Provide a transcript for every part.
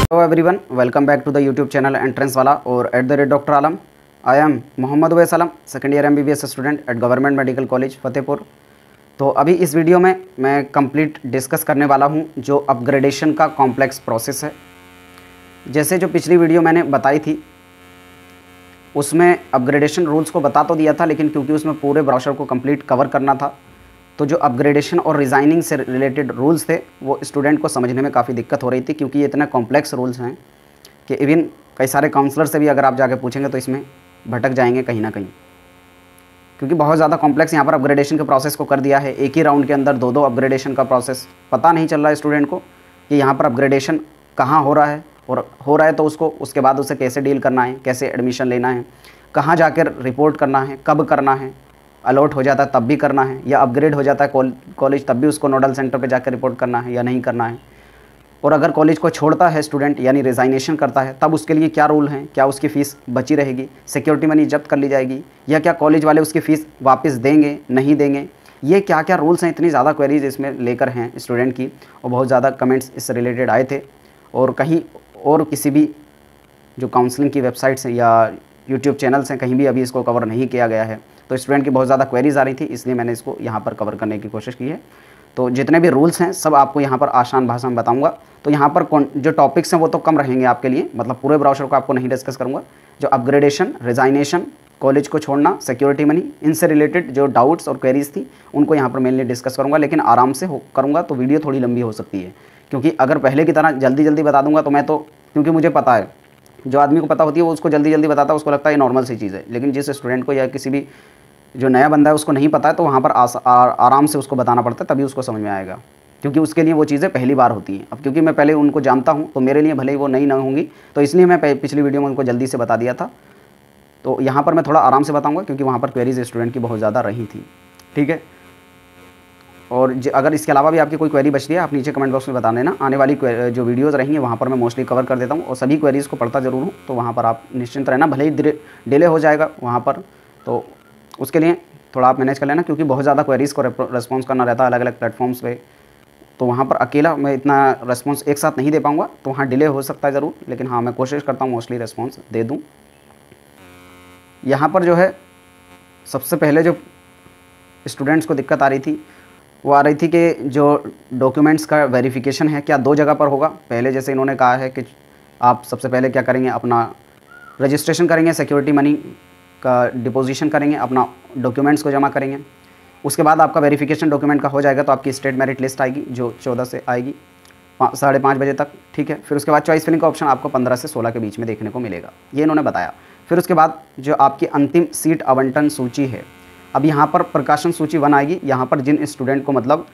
Hello everyone, welcome back to the YouTube channel entrance वाला और @doctor Alam. I am Mohammad Uwais Alam, second year MBBS student at government medical college Fatehpur. तो अभी इस video में मैं कंप्लीट डिस्कस करने वाला हूं जो अपग्रेडेशन का कॉम्प्लेक्स प्रोसेस है। जैसे जो पिछली वीडियो मैंने बताई थी उसमें अपग्रेडेशन रूल्स को बता तो दिया था, लेकिन क्योंकि उसमें पूरे ब्राउज़र को कंप्लीट कवर करना था तो जो अपग्रेडेशन और रिज़ाइनिंग से रिलेटेड रूल्स थे वो स्टूडेंट को समझने में काफ़ी दिक्कत हो रही थी, क्योंकि ये इतने कॉम्प्लेक्स रूल्स हैं कि इवन कई सारे काउंसलर से भी अगर आप जाके पूछेंगे तो इसमें भटक जाएंगे कहीं ना कहीं, क्योंकि बहुत ज़्यादा कॉम्प्लेक्स यहाँ पर अपग्रेडेशन के प्रोसेस को कर दिया है। एक ही राउंड के अंदर दो अपग्रेडेशन का प्रोसेस, पता नहीं चल रहा है स्टूडेंट को कि यहाँ पर अपग्रेडेशन कहाँ हो रहा है, और हो रहा है तो उसको उसके बाद उसे कैसे डील करना है, कैसे एडमिशन लेना है, कहाँ जाकर रिपोर्ट करना है, कब करना है, अलॉट हो जाता है तब भी करना है, या अपग्रेड हो जाता है कॉलेज तब भी उसको नोडल सेंटर पे जाकर रिपोर्ट करना है या नहीं करना है। और अगर कॉलेज को छोड़ता है स्टूडेंट यानी रिज़ाइनेशन करता है तब उसके लिए क्या रूल हैं, क्या उसकी फ़ीस बची रहेगी, सिक्योरिटी मनी जब्त कर ली जाएगी, या क्या कॉलेज वाले उसकी फ़ीस वापस देंगे नहीं देंगे, ये क्या क्या रूल्स हैं। इतनी ज़्यादा क्वेरीज इसमें लेकर हैं स्टूडेंट की, और बहुत ज़्यादा कमेंट्स इससे रिलेटेड आए थे, और कहीं और किसी भी जो काउंसलिंग की वेबसाइट्स हैं या यूट्यूब चैनल्स हैं कहीं भी अभी इसको कवर नहीं किया गया है। तो स्टूडेंट की बहुत ज़्यादा क्वेरीज आ रही थी, इसलिए मैंने इसको यहाँ पर कवर करने की कोशिश की है। तो जितने भी रूल्स हैं सब आपको यहाँ पर आसान भाषा में बताऊँगा। तो यहाँ पर जो टॉपिक्स हैं वो तो कम रहेंगे आपके लिए, मतलब पूरे ब्राउज़र को आपको नहीं डिस्कस करूँगा। जो अपग्रेडेशन, रिज़ाइनेशन, कॉलेज को छोड़ना, सिक्योरिटी मनी, इनसे रिलेटेड जो डाउट्स और क्वेरीज थी उनको यहाँ पर मेनली डिस्कस करूँगा, लेकिन आराम से करूँगा तो वीडियो थोड़ी लंबी हो सकती है। क्योंकि अगर पहले की तरह जल्दी जल्दी बता दूँगा तो मैं तो, क्योंकि मुझे पता है जो आदमी को पता होती है वो उसको जल्दी जल्दी बताता है, उसको लगता है ये नॉर्मल सी चीज़ है। लेकिन जिस स्टूडेंट को या किसी भी जो नया बंदा है उसको नहीं पता है तो वहाँ पर आराम से उसको बताना पड़ता है, तभी उसको समझ में आएगा, क्योंकि उसके लिए वो चीज़ें पहली बार होती हैं। अब क्योंकि मैं पहले उनको जानता हूँ तो मेरे लिए भले ही वो नई ना होंगी, तो इसलिए मैं पिछली वीडियो में उनको जल्दी से बता दिया था। तो यहाँ पर मैं थोड़ा आराम से बताऊँगा क्योंकि वहाँ पर क्वेरीज स्टूडेंट की बहुत ज़्यादा रही थी, ठीक है। और अगर इसके अलावा भी आपकी कोई क्वेरी बच रही है आप नीचे कमेंट बॉक्स में बता देना। आने वाली जो वीडियोज़ रहेंगी वहाँ पर मैं मोस्टली कवर कर देता हूँ और सभी क्वेरीज़ को पढ़ता ज़रूर हूँ, तो वहाँ पर आप निश्चिंत रहना। भले ही डिले हो जाएगा वहाँ पर, तो उसके लिए थोड़ा आप मैनेज कर लेना, क्योंकि बहुत ज़्यादा क्वेरीज़ को रेस्पॉन्स करना रहता है अलग अलग प्लेटफॉर्म्स पे, तो वहाँ पर अकेला मैं इतना रेस्पॉन्स एक साथ नहीं दे पाऊँगा, तो वहाँ डिले हो सकता है ज़रूर, लेकिन हाँ मैं कोशिश करता हूँ मोस्टली रेस्पॉन्स दे दूँ। यहाँ पर जो है सबसे पहले जो स्टूडेंट्स को दिक्कत आ रही थी वो आ रही थी कि जो डॉक्यूमेंट्स का वेरिफिकेशन है क्या दो जगह पर होगा। पहले जैसे इन्होंने कहा है कि आप सबसे पहले क्या करेंगे, अपना रजिस्ट्रेशन करेंगे, सिक्योरिटी मनी का डिपोजिशन करेंगे, अपना डॉक्यूमेंट्स को जमा करेंगे, उसके बाद आपका वेरिफिकेशन डॉक्यूमेंट का हो जाएगा तो आपकी स्टेट मेरिट लिस्ट आएगी जो 14 से आएगी 5:30 बजे तक, ठीक है। फिर उसके बाद चॉइस फिलिंग का ऑप्शन आपको 15 से 16 के बीच में देखने को मिलेगा, ये इन्होंने बताया। फिर उसके बाद जो आपकी अंतिम सीट आवंटन सूची है, अब यहाँ पर प्रकाशन सूची 1 आएगी। यहाँ पर जिन स्टूडेंट को मतलब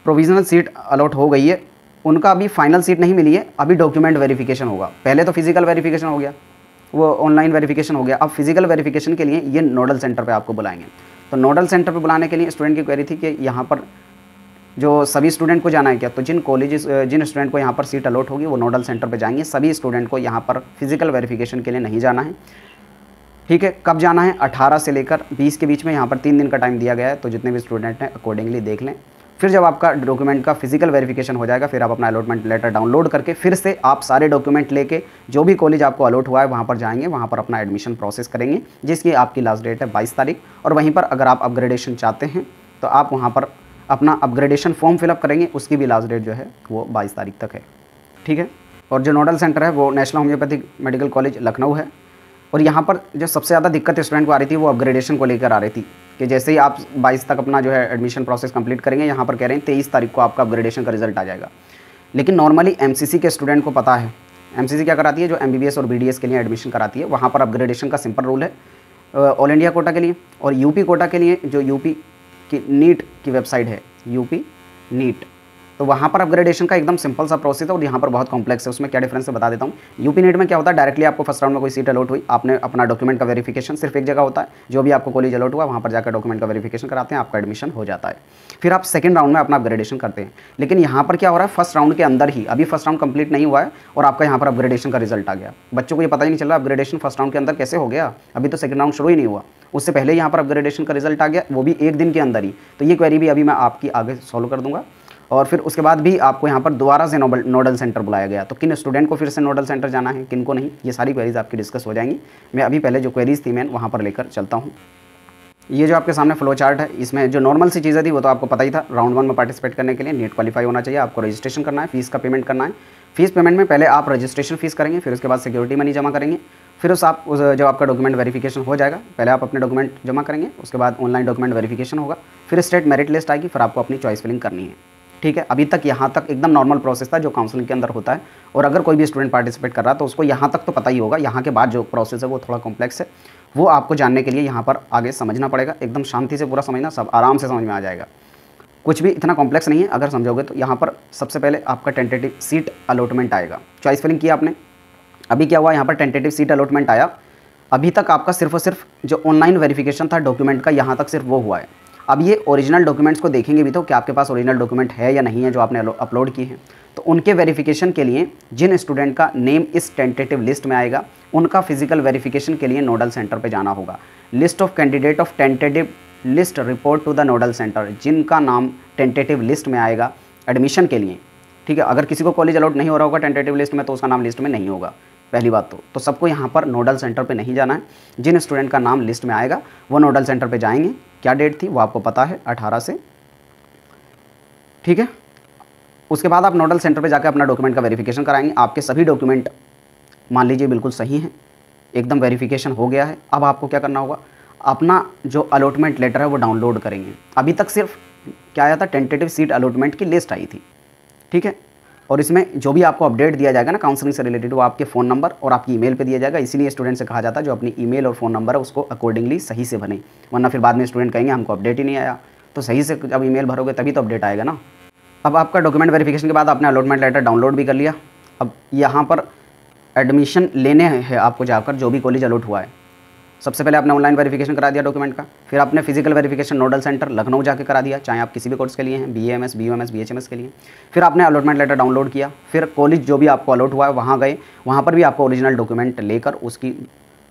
प्रोविजनल सीट अलॉट हो गई है उनका अभी फाइनल सीट नहीं मिली है, अभी डॉक्यूमेंट वेरिफिकेशन होगा। पहले तो फिजिकल वेरिफिकेशन हो गया, वो ऑनलाइन वेरिफिकेशन हो गया, अब फिजिकल वेरिफिकेशन के लिए ये नोडल सेंटर पे आपको बुलाएंगे। तो नोडल सेंटर पे बुलाने के लिए स्टूडेंट की क्वेरी थी कि यहाँ पर जो सभी स्टूडेंट को जाना है क्या, तो जिन स्टूडेंट को यहाँ पर सीट अलॉट होगी वो नोडल सेंटर पे जाएंगे। सभी स्टूडेंट को यहाँ पर फिजिकल वेरिफिकेशन के लिए नहीं जाना है, ठीक है। कब जाना है, 18 से लेकर 20 के बीच में, यहाँ पर 3 दिन का टाइम दिया गया है, तो जितने भी स्टूडेंट हैं अकॉर्डिंगली देख लें। फिर जब आपका डॉक्यूमेंट का फिजिकल वेरिफिकेशन हो जाएगा फिर आप अपना अलॉटमेंट लेटर डाउनलोड करके फिर से आप सारे डॉक्यूमेंट लेके जो भी कॉलेज आपको अलॉट हुआ है वहाँ पर जाएंगे, वहाँ पर अपना एडमिशन प्रोसेस करेंगे, जिसकी आपकी लास्ट डेट है 22 तारीख। और वहीं पर अगर आप अपग्रेडेशन चाहते हैं तो आप वहाँ पर अपना अपग्रेडेशन फॉर्म फिलअप करेंगे, उसकी भी लास्ट डेट जो है वो 22 तारीख तक है, ठीक है। और जो नोडल सेंटर है वो national homeopathic medical college Lucknow है। और यहाँ पर जो सबसे ज़्यादा दिक्कत स्टूडेंट को आ रही थी वो अपग्रेडेशन को लेकर आ रही थी कि जैसे ही आप 22 तक अपना जो है एडमिशन प्रोसेस कंप्लीट करेंगे, यहाँ पर कह रहे हैं 23 तारीख को आपका अपग्रेडेशन का रिजल्ट आ जाएगा। लेकिन नॉर्मली MCC के स्टूडेंट को पता है, MCC क्या कराती है, जो MBBS और BDS के लिए एडमिशन कराती है, वहाँ पर अपग्रेडेशन का सिंपल रूल है ऑल इंडिया कोटा के लिए। और यूपी कोटा के लिए जो यूपी की नीट की वेबसाइट है, यूपी नीट, तो वहाँ पर अपग्रेडेशन का एकदम सिंपल सा प्रोसेस है और यहाँ पर बहुत कॉम्प्लेक्स है। उसमें क्या डिफरेंस है बता देता हूँ। यूपी नीट में क्या होता है, डायरेक्टली आपको फर्स्ट राउंड में कोई सीट अलॉट हुई, आपने अपना डॉक्यूमेंट का वेरिफिकेशन सिर्फ एक जगह होता है, जो भी आपको कॉलेज अलॉट हुआ वहाँ पर जाकर डॉक्यूमेंट का वेरिफिकेशन कराते हैं, आपका एडमिशन हो जाता है। फिर आप सेकंड राउंड में अपना अपग्रेडेशन करते हैं। लेकिन यहाँ पर क्या हो रहा है, फर्स्ट राउंड के अंदर ही, अभी फर्स्ट राउंड कंप्लीट नहीं हुआ है और आपका यहाँ पर अपग्रेडेशन का रिजल्ट आ गया। बच्चों को ये पता ही नहीं चल रहा अपग्रेडेशन फर्स्ट राउंड के अंदर कैसे हो गया, अभी तो सेकंड राउंड शुरू ही नहीं हुआ, उससे पहले यहाँ पर अपग्रेडेशन का रिजल्ट आ गया, वो भी एक दिन के अंदर ही। तो ये क्वेरी भी अभी मैं आपकी आगे सॉल्व कर दूंगा। और फिर उसके बाद भी आपको यहाँ पर दोबारा से नोडल सेंटर बुलाया गया। तो किन स्टूडेंट को फिर से नोडल सेंटर जाना है, किन को नहीं, ये सारी क्वेरीज आपकी डिस्कस हो जाएंगी। मैं अभी पहले जो क्वेरीज थी मैं वहाँ पर लेकर चलता हूँ। ये जो आपके सामने फ्लो चार्ट है, इसमें जो नॉर्मल सी चीज़ें थी वो तो आपको पता ही था। राउंड 1 में पार्टिसिपेट करने के लिए नीट क्वालिफाई होना चाहिए, आपको रजिस्ट्रेशन करना है, फीस का पेमेंट करना है। फीस पेमेंट में पहले आप रजिस्ट्रेशन फीस करेंगे, फिर उसके बाद सिक्योरिटी मनी जमा करेंगे, फिर जब आपका डॉक्यूमेंट वेरिफिकेशन हो जाएगा, पहले आप अपने डॉक्यूमेंट जमा करेंगे, उसके बाद ऑनलाइन डॉक्यूमेंट वेरिफिकेशन होगा, फिर स्टेट मेरिट लिस्ट आएगी, फिर आपको अपनी चॉइस फिलिंग करनी है। ठीक है, अभी तक यहाँ तक एकदम नॉर्मल प्रोसेस था जो काउंसलिंग के अंदर होता है। और अगर कोई भी स्टूडेंट पार्टिसिपेट कर रहा है तो उसको यहाँ तक तो पता ही होगा। यहाँ के बाद जो प्रोसेस है वो थोड़ा कॉम्प्लेक्स है, वो आपको जानने के लिए यहाँ पर आगे समझना पड़ेगा। एकदम शांति से पूरा समझना, सब आराम से समझ में आ जाएगा। कुछ भी इतना कॉम्प्लेक्स नहीं है अगर समझोगे तो। यहाँ पर सबसे पहले आपका टेंटेटिव सीट अलॉटमेंट आएगा। चॉइस फिलिंग किया आपने, अभी क्या हुआ, यहाँ पर टेंटेटिव सीट अलॉटमेंट आया। अभी तक आपका सिर्फ और सिर्फ जो ऑनलाइन वेरिफिकेशन था डॉक्यूमेंट का, यहाँ तक सिर्फ वो हुआ है। अब ये ओरिजिनल डॉक्यूमेंट्स को देखेंगे भी तो कि आपके पास ओरिजिनल डॉक्यूमेंट है या नहीं है जो आपने अपलोड किए हैं। तो उनके वेरिफिकेशन के लिए जिन स्टूडेंट का नेम इस टेंटेटिव लिस्ट में आएगा, उनका फिजिकल वेरिफिकेशन के लिए नोडल सेंटर पे जाना होगा। List of candidate of tentative list report to the nodal centre, जिनका नाम टेंटेटिव लिस्ट में आएगा एडमिशन के लिए। ठीक है, अगर किसी को कॉलेज अलॉट नहीं हो रहा होगा टेंटेटिव लिस्ट में तो उसका नाम लिस्ट में नहीं होगा, पहली बात तो सबको यहाँ पर नोडल सेंटर पे नहीं जाना है। जिन स्टूडेंट का नाम लिस्ट में आएगा वो नोडल सेंटर पे जाएंगे। क्या डेट थी वो आपको पता है, 18 से। ठीक है, उसके बाद आप नोडल सेंटर पे जाकर अपना डॉक्यूमेंट का वेरिफिकेशन कराएंगे। आपके सभी डॉक्यूमेंट मान लीजिए बिल्कुल सही हैं, एकदम वेरिफिकेशन हो गया है। अब आपको क्या करना होगा, अपना जो अलॉटमेंट लेटर है वो डाउनलोड करेंगे। अभी तक सिर्फ क्या आया था, टेंटेटिव सीट अलॉटमेंट की लिस्ट आई थी। ठीक है, और इसमें जो भी आपको अपडेट दिया जाएगा ना काउंसलिंग से रिलेटेड, वो आपके फ़ोन नंबर और आपकी ईमेल पे दिया जाएगा। इसीलिए स्टूडेंट से कहा जाता है जो अपनी ईमेल और फ़ोन नंबर है उसको अकॉर्डिंगली सही से भरें, वरना फिर बाद में स्टूडेंट कहेंगे हमको अपडेट ही नहीं आया। तो सही से जब ईमेल भरोगे तभी तो अपडेट आएगा ना। अब आपका डॉक्यूमेंट वेरिफिकेशन के बाद आपने अलॉटमेंट लेटर डाउनलोड भी कर लिया। अब यहाँ पर एडमिशन लेने हैं आपको जाकर, जो भी कॉलेज अलॉट हुआ है। सबसे पहले आपने ऑनलाइन वेरिफिकेशन करा दिया डॉक्यूमेंट का, फिर आपने physical verification nodal centre Lucknow जाके करा दिया, चाहे आप किसी भी कोर्स के लिए हैं, BAMS, BUMS, BHMS के लिए। फिर आपने अलॉटमेंट लेटर डाउनलोड किया, फिर कॉलेज जो भी आपको अलॉट हुआ है वहाँ गए, वहाँ पर भी आपको ओरिजिनल डॉक्यूमेंट लेकर उसकी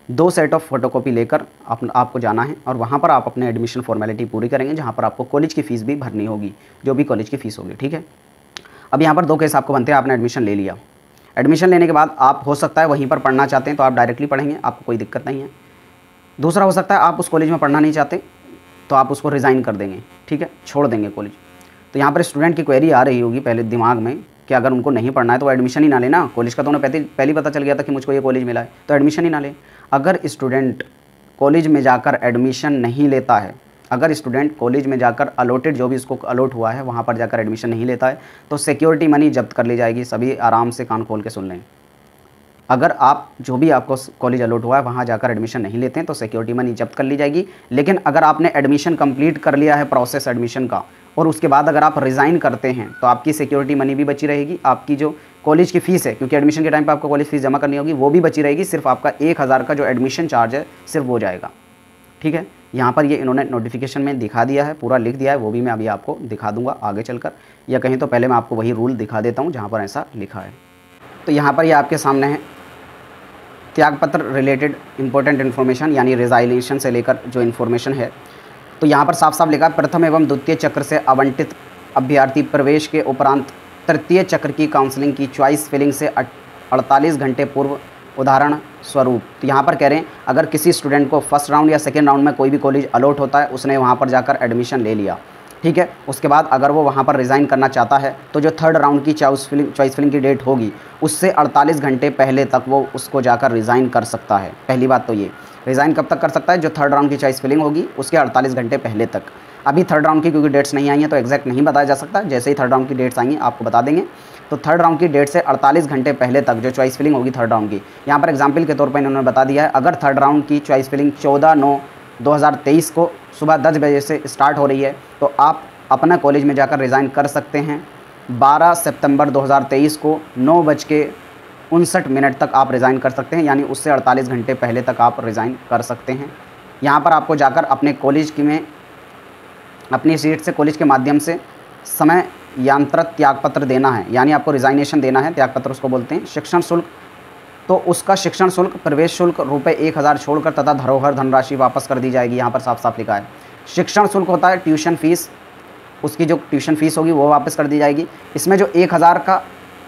2 सेट ऑफ फोटोकॉपी लेकर आपको जाना है और वहाँ पर आप अपने एडमिशन फॉर्मेलिटी पूरी करेंगे, जहाँ पर आपको कॉलेज की फ़ीस भी भरनी होगी, जो भी कॉलेज की फ़ीस होगी। ठीक है, अब यहाँ पर 2 केस आपको बनते हैं। आपने एडमिशन ले लिया, एडमिशन लेने के बाद आप हो सकता है वहीं पर पढ़ना चाहते हैं तो आप डायरेक्टली पढ़ेंगे, आपको कोई दिक्कत नहीं है। दूसरा हो सकता है आप उस कॉलेज में पढ़ना नहीं चाहते तो आप उसको रिज़ाइन कर देंगे। ठीक है, छोड़ देंगे कॉलेज। तो यहाँ पर स्टूडेंट की क्वेरी आ रही होगी पहले दिमाग में कि अगर उनको नहीं पढ़ना है तो एडमिशन ही ना लेना, कॉलेज का तो उन्हें पहले पता चल गया था कि मुझको ये कॉलेज मिला है तो एडमिशन ही ना ले। अगर स्टूडेंट कॉलेज में जाकर एडमिशन नहीं लेता है, अगर स्टूडेंट कॉलेज में जाकर अलॉटेड जो भी इसको अलॉट हुआ है वहाँ पर जाकर एडमिशन नहीं लेता है तो सिक्योरिटी मनी जब्त कर ली जाएगी। सभी आराम से कान खोल के सुन लें। अगर आप जो भी आपको कॉलेज अलॉट हुआ है वहाँ जाकर एडमिशन नहीं लेते हैं तो सिक्योरिटी मनी जब्त कर ली जाएगी। लेकिन अगर आपने एडमिशन कंप्लीट कर लिया है प्रोसेस एडमिशन का और उसके बाद अगर आप रिज़ाइन करते हैं तो आपकी सिक्योरिटी मनी भी बची रहेगी। आपकी जो कॉलेज की फ़ीस है, क्योंकि एडमिशन के टाइम पर आपको कॉलेज फ़ीस जमा करनी होगी, वो भी बची रहेगी। सिर्फ आपका 1000 का जो एडमिशन चार्ज है सिर्फ वो जाएगा। ठीक है, यहाँ पर ये इन्होंने नोटिफिकेशन में दिखा दिया है, पूरा लिख दिया है, वो भी मैं अभी आपको दिखा दूंगा आगे चलकर, या कहीं तो पहले मैं आपको वही रूल दिखा देता हूँ जहाँ पर ऐसा लिखा है। तो यहाँ पर ये आपके सामने है त्यागपत्र रिलेटेड इंपॉर्टेंट इन्फॉर्मेशन, यानी रिजाइलेशन से लेकर जो इन्फॉर्मेशन है। तो यहाँ पर साफ साफ लिखा है, प्रथम एवं द्वितीय चक्र से आवंटित अभ्यर्थी प्रवेश के उपरांत तृतीय चक्र की काउंसलिंग की चॉइस फिलिंग से 48 घंटे पूर्व उदाहरण स्वरूप। तो यहाँ पर कह रहे हैं अगर किसी स्टूडेंट को फर्स्ट राउंड या सेकेंड राउंड में कोई भी कॉलेज अलॉट होता है, उसने वहाँ पर जाकर एडमिशन ले लिया, ठीक है, उसके बाद अगर वो वहाँ पर रिज़ाइन करना चाहता है तो जो थर्ड राउंड की चॉइस फिलिंग की डेट होगी उससे 48 घंटे पहले तक वो उसको जाकर रिज़ाइन कर सकता है। पहली बात तो ये, रिज़ाइन कब तक कर सकता है, जो थर्ड राउंड की चॉइस फिलिंग होगी उसके 48 घंटे पहले तक। अभी थर्ड राउंड की क्योंकि डेट्स नहीं आई हैं तो एग्जैक्ट नहीं बताया जा सकता, जैसे ही थर्ड राउंड की डेट्स आएंगी आपको बता देंगे। तो थर्ड राउंड की डेट से 48 घंटे पहले तक जो चॉइस फिलिंग होगी थर्ड राउंड की, यहाँ पर एग्जाम्पल के तौर पर इन्होंने बता दिया है, अगर थर्ड राउंड की चॉइस फिलिंग 14/9/2023 को सुबह 10 बजे से स्टार्ट हो रही है तो आप अपना कॉलेज में जाकर रिज़ाइन कर सकते हैं। 12 सितंबर 2023 को 9:59 तक आप रिज़ाइन कर सकते हैं, यानी उससे 48 घंटे पहले तक आप रिज़ाइन कर सकते हैं। यहाँ पर आपको जाकर अपने कॉलेज की में अपनी सीट से कॉलेज के माध्यम से समय यांत्रित त्यागपत्र देना है, यानी आपको रिज़ाइनेशन देना है, त्यागपत्र उसको बोलते हैं। शिक्षण शुल्क, तो उसका शिक्षण शुल्क प्रवेश शुल्क ₹1000 छोड़कर तथा धरोहर धनराशि वापस कर दी जाएगी। यहाँ पर साफ साफ लिखा है शिक्षण शुल्क होता है ट्यूशन फीस, उसकी जो ट्यूशन फ़ीस होगी वो वापस कर दी जाएगी। इसमें जो 1000 का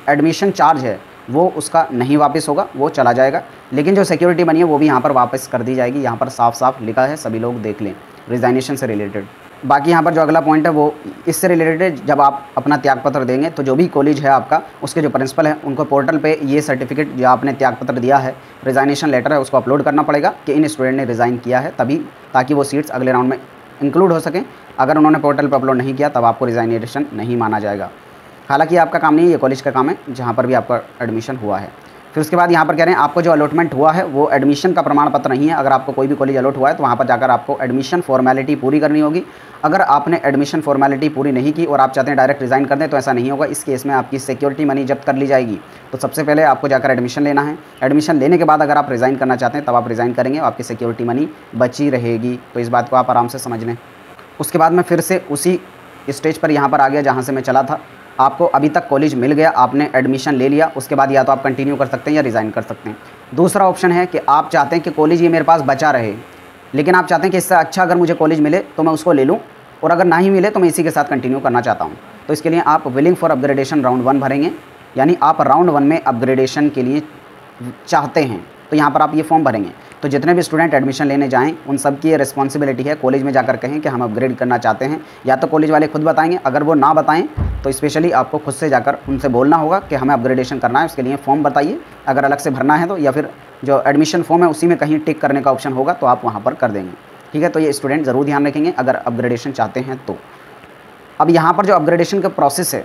एडमिशन चार्ज है वो उसका नहीं वापस होगा, वो चला जाएगा। लेकिन जो सिक्योरिटी मनी है वो भी यहाँ पर वापस कर दी जाएगी। यहाँ पर साफ साफ लिखा है, सभी लोग देख लें, रिज़ाइनेशन से रिलेटेड। बाकी यहाँ पर जो अगला पॉइंट है वो इससे रिलेटेड है। जब आप अपना त्यागपत्र देंगे तो जो भी कॉलेज है आपका, उसके जो प्रिंसिपल है उनको पोर्टल पे ये सर्टिफिकेट जो आपने त्यागपत्र दिया है, रिज़ाइनेशन लेटर है, उसको अपलोड करना पड़ेगा कि इन स्टूडेंट ने रिज़ाइन किया है, तभी ताकि वो सीट्स अगले राउंड में इंक्लूड हो सकें। अगर उन्होंने पोर्टल पर अपलोड नहीं किया तब आपको रिज़ाइनेशन नहीं माना जाएगा। हालांकि आपका काम नहीं है, ये कॉलेज का काम है जहाँ पर भी आपका एडमिशन हुआ है। फिर उसके बाद यहाँ पर कह रहे हैं आपको जो अलॉटमेंट हुआ है वो एडमिशन का प्रमाण पत्र नहीं है। अगर आपको कोई भी कॉलेज अलॉट हुआ है तो वहाँ पर जाकर आपको एडमिशन फॉर्मेलिटी पूरी करनी होगी। अगर आपने एडमिशन फॉर्मेलिटी पूरी नहीं की और आप चाहते हैं डायरेक्ट रिज़ाइन कर दें तो ऐसा नहीं होगा। इस केस में आपकी सिक्योरिटी मनी जब्त कर ली जाएगी। तो सबसे पहले आपको जाकर एडमिशन लेना है। एडमिशन लेने के बाद अगर आप रिज़ाइन करना चाहते हैं तब आप रिज़ाइन करेंगे, आपकी सिक्योरिटी मनी बची रहेगी। तो इस बात को आप आराम से समझ लें। उसके बाद मैं फिर से उसी स्टेज पर यहाँ पर आ गया जहाँ से मैं चला था। आपको अभी तक कॉलेज मिल गया, आपने एडमिशन ले लिया, उसके बाद या तो आप कंटिन्यू कर सकते हैं या रिज़ाइन कर सकते हैं। दूसरा ऑप्शन है कि आप चाहते हैं कि कॉलेज ये मेरे पास बचा रहे, लेकिन आप चाहते हैं कि इससे अच्छा अगर मुझे कॉलेज मिले तो मैं उसको ले लूँ, और अगर ना ही मिले तो मैं इसी के साथ कंटिन्यू करना चाहता हूँ। तो इसके लिए आप विलिंग फॉर अपग्रेडेशन राउंड 1 भरेंगे, यानी आप राउंड 1 में अपग्रेडेशन के लिए चाहते हैं। तो यहाँ पर आप ये फॉर्म भरेंगे। तो जितने भी स्टूडेंट एडमिशन लेने जाएं उन सब की ये रिस्पॉन्सिबिलिटी है, कॉलेज में जाकर कहें कि हम अपग्रेड करना चाहते हैं। या तो कॉलेज वाले खुद बताएंगे, अगर वो ना बताएं तो स्पेशली आपको खुद से जाकर उनसे बोलना होगा कि हमें अपग्रेडेशन करना है, उसके लिए फॉर्म बताइए। अगर अलग से भरना है तो, या फिर जो एडमिशन फॉर्म है उसी में कहीं टिक करने का ऑप्शन होगा तो आप वहाँ पर कर देंगे। ठीक है, तो ये स्टूडेंट ज़रूर ध्यान रखेंगे अगर अपग्रेडेशन चाहते हैं तो। अब यहाँ पर जो अपग्रेडेशन का प्रोसेस है,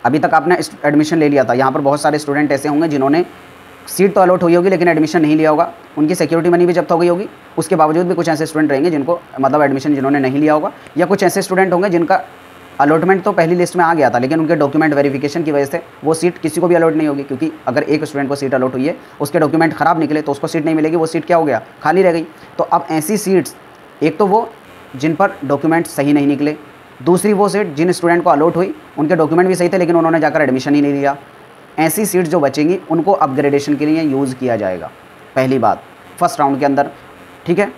अभी तक आपने एडमिशन ले लिया था, यहाँ पर बहुत सारे स्टूडेंट ऐसे होंगे जिन्होंने सीट तो अलॉट हुई होगी लेकिन एडमिशन नहीं लिया होगा, उनकी सिक्योरिटी मनी भी जब्त हो गई होगी। उसके बावजूद भी कुछ ऐसे स्टूडेंट रहेंगे जिनको मतलब एडमिशन जिन्होंने नहीं लिया होगा, या कुछ ऐसे स्टूडेंट होंगे जिनका अलॉटमेंट तो पहली लिस्ट में आ गया था लेकिन उनके डॉक्यूमेंट वेरिफिकेशन की वजह से वो सीट किसी को भी अलॉट नहीं होगी। क्योंकि अगर एक स्टूडेंट को सीट अलॉट हुई है, उसके डॉक्यूमेंट ख़राब निकले तो उसको सीट नहीं मिलेगी, वो सीट क्या हो गया, खाली रह गई। तो अब ऐसी सीट्स, एक तो वो जिन पर डॉक्यूमेंट सही नहीं निकले, दूसरी वो सीट जिन स्टूडेंट को अलॉट हुई उनके डॉक्यूमेंट भी सही थे लेकिन उन्होंने जाकर एडमिशन ही नहीं लिया। ऐसी सीट जो बचेंगी उनको अपग्रेडेशन के लिए यूज़ किया जाएगा, पहली बात फर्स्ट राउंड के अंदर। ठीक है,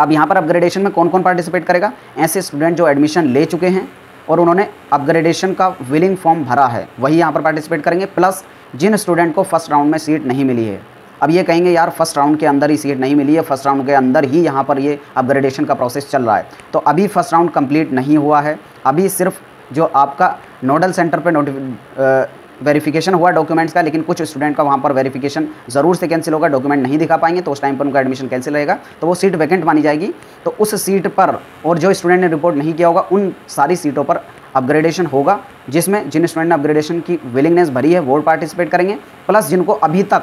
अब यहाँ पर अपग्रेडेशन में कौन कौन पार्टिसिपेट करेगा? ऐसे स्टूडेंट जो एडमिशन ले चुके हैं और उन्होंने अपग्रेडेशन का विलिंग फॉर्म भरा है, वही यहाँ पर पार्टिसिपेट करेंगे। प्लस जिन स्टूडेंट को फर्स्ट राउंड में सीट नहीं मिली है, अब ये कहेंगे यार फर्स्ट राउंड के अंदर ही सीट नहीं मिली है, फर्स्ट राउंड के अंदर ही यहाँ पर ये अपग्रेडेशन का प्रोसेस चल रहा है। तो अभी फर्स्ट राउंड कंप्लीट नहीं हुआ है, अभी सिर्फ जो आपका नोडल सेंटर पर वेरिफिकेशन हुआ डॉक्यूमेंट्स का, लेकिन कुछ स्टूडेंट का वहाँ पर वेरिफिकेशन ज़रूर से कैंसिल होगा, डॉक्यूमेंट नहीं दिखा पाएंगे तो उस टाइम पर उनका एडमिशन कैंसिल रहेगा, तो वो सीट वैकेंट मानी जाएगी। तो उस सीट पर और जो स्टूडेंट ने रिपोर्ट नहीं किया होगा उन सारी सीटों पर अपग्रेडेशन होगा, जिसमें जिन स्टूडेंट ने अपग्रेडेशन की विलिंगनेस भरी है वो पार्टिसिपेट करेंगे। प्लस जिनको अभी तक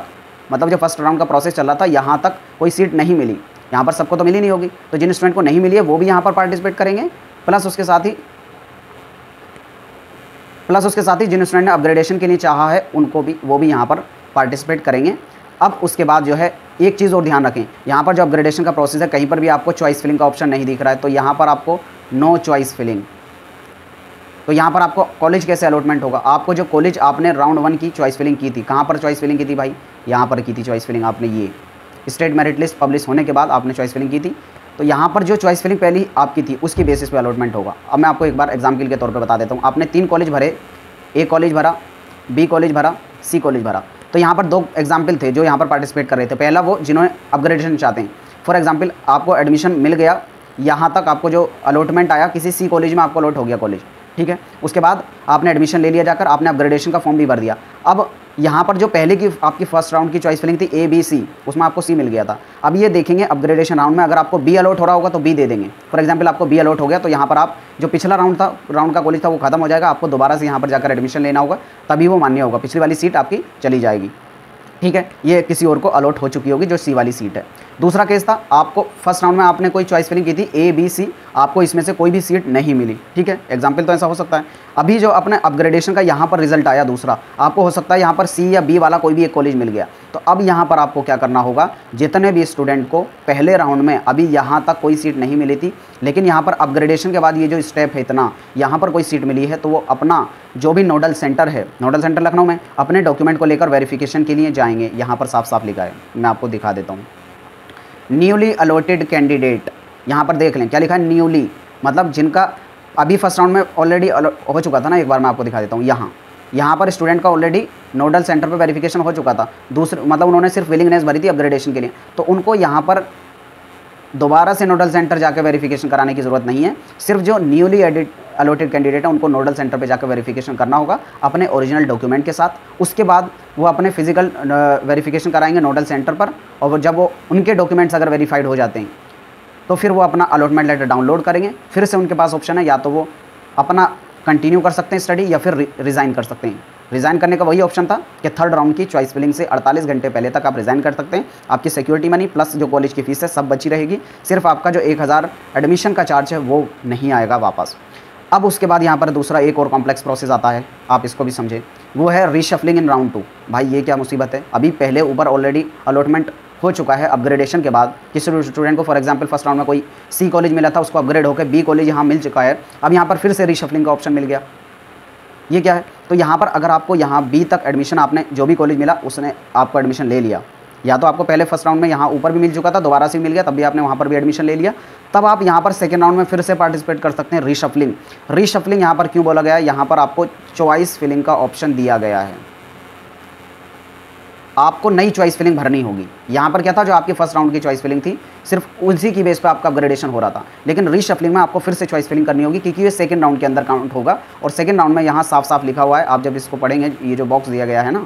मतलब जो फर्स्ट राउंड का प्रोसेस चल रहा था यहाँ तक कोई सीट नहीं मिली, यहाँ पर सबको तो मिली नहीं होगी, तो जिन स्टूडेंट को नहीं मिली है वो भी यहाँ पर पार्टिसिपेट करेंगे। प्लस उसके साथ ही जिन स्टूडेंट ने अपग्रेडेशन के लिए चाहा है उनको भी, वो भी यहाँ पर पार्टिसिपेट करेंगे। अब उसके बाद जो है एक चीज़ और ध्यान रखें, यहाँ पर जो अपग्रेडेशन का प्रोसेस है कहीं पर भी आपको चॉइस फिलिंग का ऑप्शन नहीं दिख रहा है, तो यहाँ पर आपको नो चॉइस फिलिंग। तो यहाँ पर आपको कॉलेज कैसे अलॉटमेंट होगा? आपको जो कॉलेज आपने राउंड 1 की चॉइस फिलिंग की थी, कहाँ पर चॉइस फिलिंग की थी भाई? यहाँ पर की थी चॉइस फिलिंग आपने, ये स्टेट मेरिट लिस्ट पब्लिश होने के बाद आपने चॉइस फिलिंग की थी। तो यहाँ पर जो चॉइस फिलिंग पहली आपकी थी उसकी बेसिस पे अलॉटमेंट होगा। अब मैं आपको एक बार एग्जाम्पल के तौर पे बता देता हूँ। आपने 3 कॉलेज भरे, ए कॉलेज भरा, बी कॉलेज भरा, सी कॉलेज भरा। तो यहाँ पर 2 एग्जाम्पल थे जो यहाँ पर पार्टिसिपेट कर रहे थे। पहला वो जिन्होंने अपग्रेडेशन चाहते हैं, फॉर एग्जाम्पल आपको एडमिशन मिल गया, यहाँ तक आपको जो अलॉटमेंट आया किसी सी कॉलेज में आपको अलॉट हो गया कॉलेज, ठीक है। उसके बाद आपने एडमिशन ले लिया जाकर, आपने अपग्रेडेशन का फॉर्म भी भर दिया। अब यहाँ पर जो पहले की आपकी फर्स्ट राउंड की चॉइस फिलिंग थी ए बी सी, उसमें आपको सी मिल गया था। अब ये देखेंगे अपग्रेडेशन राउंड में अगर आपको बी अलॉट हो रहा होगा तो बी दे देंगे। फॉर एग्जांपल आपको बी अलॉट हो गया तो यहाँ पर आप जो पिछला राउंड का कॉलेज था वो खत्म हो जाएगा, आपको दोबारा से यहाँ पर जाकर एडमिशन लेना होगा, तभी वो मान्य होगा, पिछली वाली सीट आपकी चली जाएगी, ठीक है। ये किसी और को अलॉट हो चुकी होगी जो सी वाली सीट है। दूसरा केस था, आपको फर्स्ट राउंड में आपने कोई चॉइस फिलिंग की थी ए बी सी, आपको इसमें से कोई भी सीट नहीं मिली, ठीक है। एग्जाम्पल तो ऐसा हो सकता है। अभी जो अपने अपग्रेडेशन का यहाँ पर रिजल्ट आया दूसरा, आपको हो सकता है यहाँ पर सी या बी वाला कोई भी एक कॉलेज मिल गया। तो अब यहाँ पर आपको क्या करना होगा, जितने भी स्टूडेंट को पहले राउंड में अभी यहाँ तक कोई सीट नहीं मिली थी, लेकिन यहाँ पर अपग्रेडेशन के बाद ये जो स्टेप है इतना, यहाँ पर कोई सीट मिली है, तो वो अपना जो भी नोडल सेंटर है, नोडल सेंटर लखनऊ में, अपने डॉक्यूमेंट को लेकर वेरिफिकेशन के लिए जाएंगे। यहाँ पर साफ साफ लिखा है, मैं आपको दिखा देता हूँ। न्यूली अलॉटेड कैंडिडेट, यहाँ पर देख लें क्या लिखा है, न्यूली मतलब जिनका अभी फर्स्ट राउंड में ऑलरेडी हो चुका था ना, एक बार मैं आपको दिखा देता हूँ। यहाँ पर स्टूडेंट का ऑलरेडी नोडल सेंटर पे वेरिफिकेशन हो चुका था। दूसरे मतलब उन्होंने सिर्फ विलिंगनेस भरी थी अपग्रेडेशन के लिए, तो उनको यहाँ पर दोबारा से नोडल सेंटर जाकर वेरिफिकेशन कराने की ज़रूरत नहीं है। सिर्फ जो न्यूली अलॉटेड कैंडिडेट है उनको नोडल सेंटर पे जाकर वेरिफिकेशन करना होगा अपने ओरिजिनल डॉक्यूमेंट के साथ। उसके बाद वो अपने फिजिकल वेरिफिकेशन कराएंगे नोडल सेंटर पर, और जब वो उनके डॉक्यूमेंट्स अगर वेरीफाइड हो जाते हैं तो फिर वो अपना अलॉटमेंट लेटर डाउनलोड करेंगे। फिर से उनके पास ऑप्शन है, या तो वो अपना कंटिन्यू कर सकते हैं स्टडी या फिर रिज़ाइन कर सकते हैं। रिज़ाइन करने का वही ऑप्शन था कि थर्ड राउंड की चॉइस फिलिंग से 48 घंटे पहले तक आप रिज़ाइन कर सकते हैं। आपकी सिक्योरिटी मनी प्लस जो कॉलेज की फ़ीस है सब बची रहेगी। सिर्फ आपका जो 1000 एडमिशन का चार्ज है वो नहीं आएगा वापस। अब उसके बाद यहाँ पर दूसरा एक और कॉम्प्लेक्स प्रोसेस आता है, आप इसको भी समझें, वो है रीशफलिंग इन राउंड 2। भाई ये क्या मुसीबत है, अभी पहले ऊपर ऑलरेडी अलॉटमेंट हो चुका है अपग्रेडेशन के बाद। किसी स्टूडेंट को फॉर एग्जांपल फर्स्ट राउंड में कोई सी कॉलेज मिला था, उसको अपग्रेड होकर बी कॉलेज यहाँ मिल चुका है। अब यहाँ पर फिर से रीशफलिंग का ऑप्शन मिल गया। ये क्या है, तो यहाँ पर अगर आपको यहाँ बी तक एडमिशन, आपने जो भी कॉलेज मिला उसने आपको एडमिशन ले लिया, या तो आपको पहले फर्स्ट राउंड में यहाँ ऊपर भी मिल चुका था, दोबारा से मिल गया, तब भी आपने वहाँ पर भी एडमिशन ले लिया, तब आप यहाँ पर सेकेंड राउंड में फिर से पार्टिसिपेट कर सकते हैं रीशफलिंग। रीशफलिंग यहाँ पर क्यों बोला गया है, यहाँ पर आपको चॉइस फिलिंग का ऑप्शन दिया गया है। आपको नई चॉइस फिलिंग भरनी होगी। यहाँ पर क्या था, जो आपकी फर्स्ट राउंड की चॉइस फिलिंग थी सिर्फ उसी की बेस पे आपका अपग्रेडेशन हो रहा था, लेकिन रीशफलिंग में आपको फिर से चॉइस फिलिंग करनी होगी, क्योंकि ये सेकंड राउंड के अंदर काउंट होगा। और सेकंड राउंड में यहाँ साफ साफ लिखा हुआ है, आप जब इसको पढ़ेंगे, ये जो बॉक्स दिया गया है ना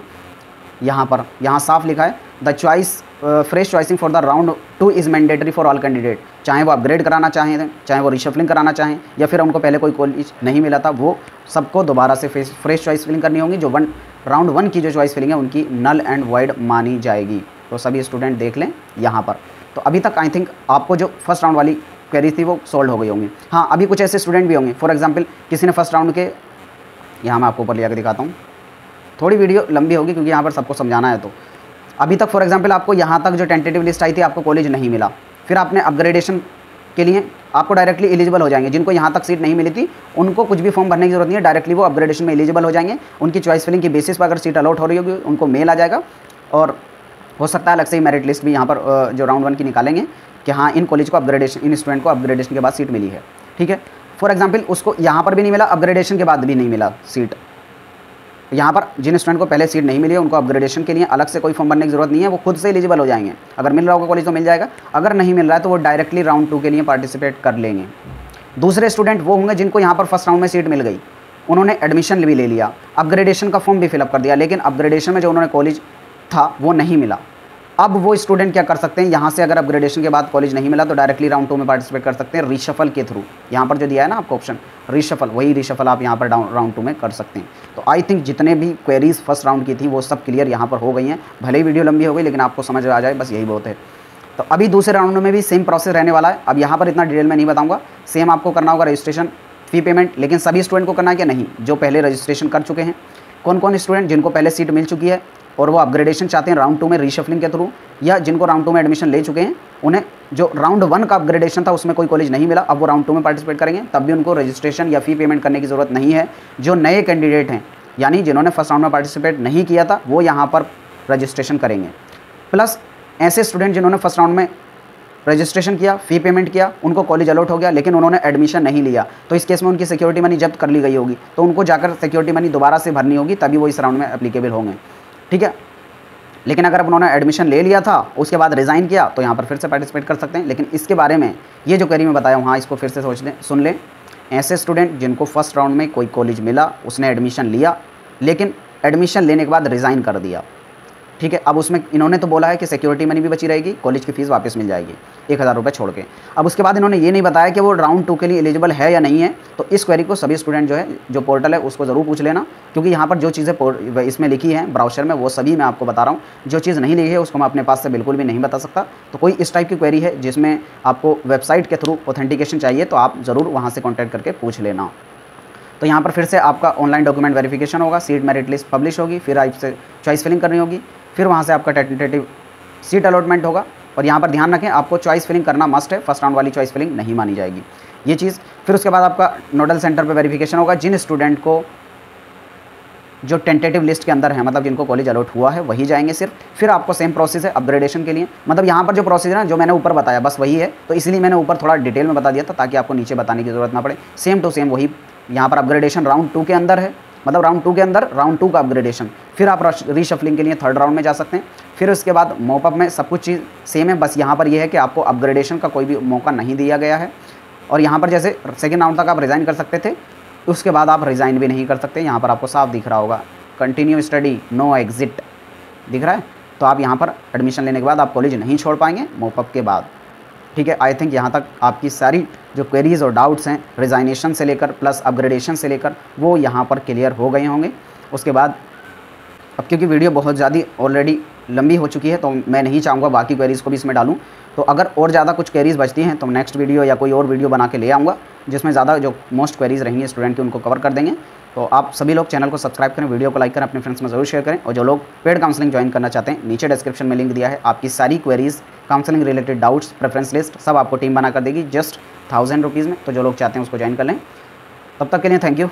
यहाँ पर, यहाँ साफ लिखा है the choice fresh choosing for the round 2 is mandatory for all candidate. चाहे वो अपग्रेड कराना चाहें, चाहे वो रीशफलिंग कराना चाहें, या फिर उनको पहले कोई कॉलेज नहीं मिला था, वो सबको दोबारा से फ्रेश चॉइस फिलिंग करनी होगी। जो राउंड 1 की जो चॉइस फिलिंग है उनकी नल एंड वॉइड मानी जाएगी। तो सभी स्टूडेंट देख लें यहाँ पर। तो अभी तक आई थिंक आपको जो फर्स्ट राउंड वाली क्वेरी थी वो सॉल्व हो गई होंगी। हाँ, अभी कुछ ऐसे स्टूडेंट भी होंगे, फॉर एग्जांपल किसी ने फर्स्ट राउंड के, यहाँ मैं आपको ऊपर ले आकर दिखाता हूँ, थोड़ी वीडियो लंबी होगी क्योंकि यहाँ पर सबको समझाना है। तो अभी तक फॉर एग्जांपल आपको यहाँ तक जो टेंटेटिव लिस्ट आई थी, आपको कॉलेज नहीं मिला, फिर आपने अपग्रेडेशन के लिए आपको डायरेक्टली एलिजिबल हो जाएंगे। जिनको यहाँ तक सीट नहीं मिली थी उनको कुछ भी फॉर्म भरने की जरूरत नहीं है, डायरेक्टली वो अपग्रेडेशन में एलिजिबल हो जाएंगे। उनकी चॉइस फिलिंग की बेसिस पर अगर सीट अलॉट हो रही होगी उनको मेल आ जाएगा, और हो सकता है अलग से ही मेरिट लिस्ट भी यहाँ पर जो राउंड 1 की निकालेंगे कि हाँ इन कॉलेज को अपग्रेडेशन, इन स्टूडेंट को अपग्रेडेशन के बाद सीट मिली है। ठीक है, फॉर एग्जाम्पल उसको यहाँ पर भी नहीं मिला, अपग्रेडेशन के बाद भी नहीं मिला सीट। यहाँ पर जिन स्टूडेंट को पहले सीट नहीं मिली है उनको अपग्रेडेशन के लिए अलग से कोई फॉर्म भरने की जरूरत नहीं है, वो खुद से एलिजिबल हो जाएंगे। अगर मिल रहा होगा कॉलेज तो मिल जाएगा, अगर नहीं मिल रहा है तो वो डायरेक्टली राउंड 2 के लिए पार्टिसिपेट कर लेंगे। दूसरे स्टूडेंट वो होंगे जिनको यहाँ पर फर्स्ट राउंड में सीट मिल गई, उन्होंने एडमिशन भी ले लिया, अपग्रेडेशन का फॉर्म भी फिलअप कर दिया, लेकिन अपग्रेडेशन में जो उन्होंने कॉलेज था वो नहीं मिला। अब वो स्टूडेंट क्या कर सकते हैं, यहाँ से अगर अपग्रेडेशन के बाद कॉलेज नहीं मिला तो डायरेक्टली राउंड 2 में पार्टिसिपेट कर सकते हैं रीशफल के थ्रू। यहाँ पर जो दिया है ना आपको ऑप्शन रीशफल, वही रीशफल आप यहाँ पर राउंड 2 में कर सकते हैं। तो आई थिंक जितने भी क्वेरीज फर्स्ट राउंड की थी वो सब क्लियर यहाँ पर हो गई हैं। भले ही वीडियो लंबी हो गई लेकिन आपको समझ आ जाए, बस यही बहुत है। तो अभी दूसरे राउंड में भी सेम प्रोसेस रहने वाला है। अब यहाँ पर इतना डिटेल में नहीं बताऊँगा। सेम आपको करना होगा रजिस्ट्रेशन फ़ी पेमेंट, लेकिन सभी स्टूडेंट को करना है कि नहीं, जो पहले रजिस्ट्रेशन कर चुके हैं। कौन कौन स्टूडेंट जिनको पहले सीट मिल चुकी है और वो अपग्रेडेशन चाहते हैं राउंड 2 में रीशफलिंग के थ्रू, या जिनको राउंड 2 में एडमिशन ले चुके हैं, उन्हें जो राउंड 1 का अपग्रेडेशन था उसमें कोई कॉलेज नहीं मिला, अब वो राउंड 2 में पार्टिसिपेट करेंगे, तब भी उनको रजिस्ट्रेशन या फ़ी पेमेंट करने की ज़रूरत नहीं है। जो नए कैंडिडेट हैं, यानी जिन्होंने फर्स्ट राउंड में पार्टिसिपेट नहीं किया था, वो यहाँ पर रजिस्ट्रेशन करेंगे। प्लस ऐसे स्टूडेंट जिन्होंने फर्स्ट राउंड में रजिस्ट्रेशन किया, फ़ी पेमेंट किया, उनको कॉलेज अलॉट हो गया लेकिन उन्होंने एडमिशन नहीं लिया, तो इस केस में उनकी सिक्योरिटी मनी जब्त कर ली गई होगी, तो उनको जाकर सिक्योरिटी मनी दोबारा से भरनी होगी, तभी वो इस राउंड में एप्लीकेबल होंगे। ठीक है, लेकिन अगर उन्होंने एडमिशन ले लिया था उसके बाद रिज़ाइन किया तो यहाँ पर फिर से पार्टिसिपेट कर सकते हैं। लेकिन इसके बारे में ये जो क्वेरी में बताया हूँ, हाँ इसको फिर से सोच लें, सुन लें। ऐसे स्टूडेंट जिनको फर्स्ट राउंड में कोई कॉलेज मिला, उसने एडमिशन लिया, लेकिन एडमिशन लेने के बाद रिज़ाइन कर दिया। ठीक है, अब उसमें इन्होंने तो बोला है कि सिक्योरिटी मनी भी बची रहेगी, कॉलेज की फ़ीस वापस मिल जाएगी 1000 रुपये छोड़ के। अब उसके बाद इन्होंने ये नहीं बताया कि वो राउंड 2 के लिए एलिजिबल है या नहीं है। तो इस क्वेरी को सभी स्टूडेंट जो है, जो पोर्टल है उसको ज़रूर पूछ लेना, क्योंकि यहाँ पर जो चीज़ें इसमें लिखी हैं ब्राउज़र में वो सभी मैं आपको बता रहा हूँ। जो चीज़ नहीं लिखी है उसको मैं अपने पास से बिल्कुल भी नहीं बता सकता। तो कोई इस टाइप की क्वेरी है जिसमें आपको वेबसाइट के थ्रू ऑथेंटिकेशन चाहिए, तो आप ज़रूर वहाँ से कॉन्टैक्ट करके पूछ लेना। तो यहाँ पर फिर से आपका ऑनलाइन डॉक्यूमेंट वेरिफिकेशन होगा, सीट मेरिट लिस्ट पब्लिश होगी, फिर आपसे चॉइस फिलिंग करनी होगी, फिर वहाँ से आपका टेंटेटिव सीट अलॉटमेंट होगा। और यहाँ पर ध्यान रखें, आपको चॉइस फिलिंग करना मस्ट है, फर्स्ट राउंड वाली चॉइस फिलिंग नहीं मानी जाएगी ये चीज़। फिर उसके बाद आपका नोडल सेंटर पे वेरिफिकेशन होगा। जिन स्टूडेंट को जो टेंटेटिव लिस्ट के अंदर है, मतलब जिनको कॉलेज अलॉट हुआ है वही जाएंगे सिर्फ। फिर आपको सेम प्रोसेस है अपग्रेडेशन के लिए, मतलब यहाँ पर जो प्रोसेस है ना जो मैंने ऊपर बताया बस वही है, तो इसलिए मैंने ऊपर थोड़ा डिटेल में बता दिया था ताकि आपको नीचे बताने की ज़रूरत ना पड़े। सेम टू सेम वही यहाँ पर अपग्रेडेशन राउंड 2 के अंदर है, मतलब राउंड 2 के अंदर राउंड 2 का अपग्रेडेशन। फिर आप रीशफलिंग के लिए थर्ड राउंड में जा सकते हैं। फिर उसके बाद मॉपअप में सब कुछ चीज़ सेम है, बस यहाँ पर यह है कि आपको अपग्रेडेशन का कोई भी मौका नहीं दिया गया है। और यहाँ पर जैसे सेकेंड राउंड तक आप रिज़ाइन कर सकते थे, उसके बाद आप रिज़ाइन भी नहीं कर सकते। यहाँ पर आपको साफ दिख रहा होगा कंटिन्यू स्टडी नो एग्जिट दिख रहा है, तो आप यहाँ पर एडमिशन लेने के बाद आप कॉलेज नहीं छोड़ पाएंगे मॉपअप के बाद। ठीक है, आई थिंक यहाँ तक आपकी सारी जो क्वेरीज़ और डाउट्स हैं रिज़ाइनेशन से लेकर प्लस अपग्रेडेशन से लेकर वो यहाँ पर क्लियर हो गए होंगे। उसके बाद अब क्योंकि वीडियो बहुत ज़्यादा ऑलरेडी लंबी हो चुकी है तो मैं नहीं चाहूँगा बाकी क्वेरीज़ को भी इसमें डालूँ, तो अगर और ज़्यादा कुछ क्वेरीज़ बचती हैं तो नेक्स्ट वीडियो या कोई और वीडियो बना के ले आऊँगा जिसमें ज़्यादा जो मोस्ट क्वेरीज़ रहेंगी स्टूडेंट की उनको कवर कर देंगे। तो आप सभी लोग चैनल को सब्सक्राइब करें, वीडियो को लाइक करें, अपने फ्रेंड्स में ज़रूर शेयर करें। और जो लोग पेड काउंसलिंग ज्वाइन करना चाहते हैं नीचे डिस्क्रिप्शन में लिंक दिया है, आपकी सारी queries counselling related doubts preference list सब आपको टीम बना कर देगी जस्ट 1000 रुपीज़ में। तो जो लोग चाहते हैं उसको ज्वाइन कर लें। तब तक के लिए थैंक यू।